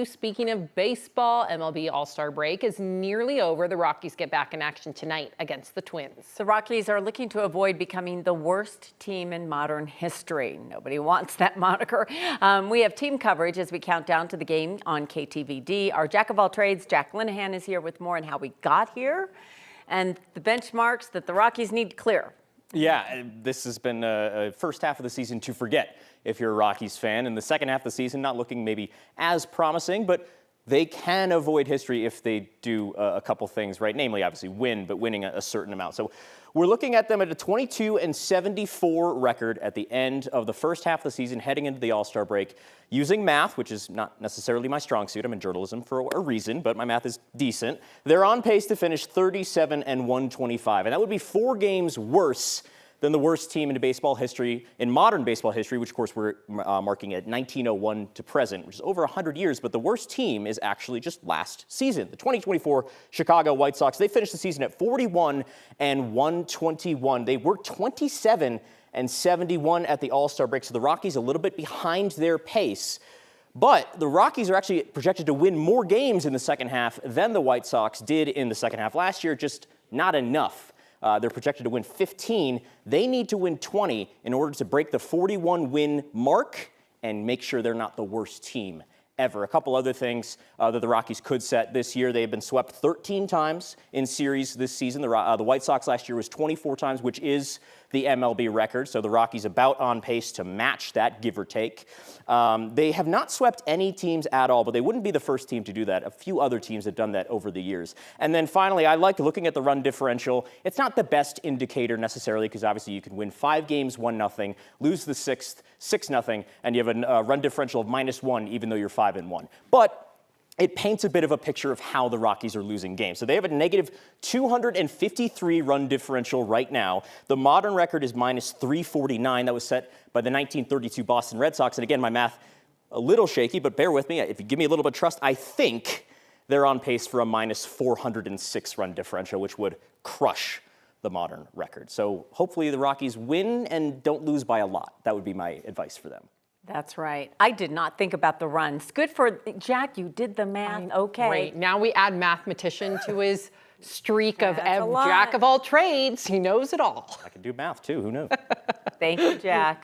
Speaking of baseball, MLB All-Star break is nearly over. The Rockies get back in action tonight against the Twins. The Rockies are looking to avoid becoming the worst team in modern history. Nobody wants that moniker. We have team coverage as we count down to the game on KTVD. Our jack of all trades, Jack Linehan, is here with more on how we got here and the benchmarks that the Rockies need to clear. Yeah, this has been a first half of the season to forget if you're a Rockies fan. And the second half of the season not looking maybe as promising, but they can avoid history if they do a couple things right, namely obviously win, but winning a certain amount. So we're looking at them at a 22-74 record at the end of the first half of the season, heading into the All-Star break, using math, which is not necessarily my strong suit. I'm in journalism for a reason, but my math is decent. They're on pace to finish 37-125, and that would be 4 games worse than the worst team in baseball history, in modern baseball history, which of course we're marking at 1901 to present, which is over 100 years, but the worst team is actually just last season. The 2024 Chicago White Sox, they finished the season at 41-121. They were 27-71 at the All-Star break, so the Rockies a little bit behind their pace. But the Rockies are actually projected to win more games in the second half than the White Sox did in the second half last year, just not enough. They're projected to win 15. They need to win 20 in order to break the 41-win mark and make sure they're not the worst team ever. A couple other things that the Rockies could set this year. They've been swept 13 times in series this season. The White Sox last year was 24 times, which is the MLB record. So the Rockies about on pace to match that, give or take. They have not swept any teams at all, but they wouldn't be the first team to do that. A few other teams have done that over the years. And then finally, I like looking at the run differential. It's not the best indicator necessarily, because obviously you can win 5 games 1-0, lose the 6th 6-0, and you have a run differential of -1, even though you're 5-1. But it paints a bit of a picture of how the Rockies are losing games. So they have a negative 253 run differential right now. The modern record is -349. That was set by the 1932 Boston Red Sox. And again, my math a little shaky, but bear with me. If you give me a little bit of trust, I think they're on pace for a -406 run differential, which would crush the modern record. So hopefully the Rockies win and don't lose by a lot. That would be my advice for them. That's right. I did not think about the runs. Good for Jack. You did the math. Okay. Great. Now we add mathematician to his streak of jack of all trades. He knows it all. I can do math too. Who knows? Thank you, Jack.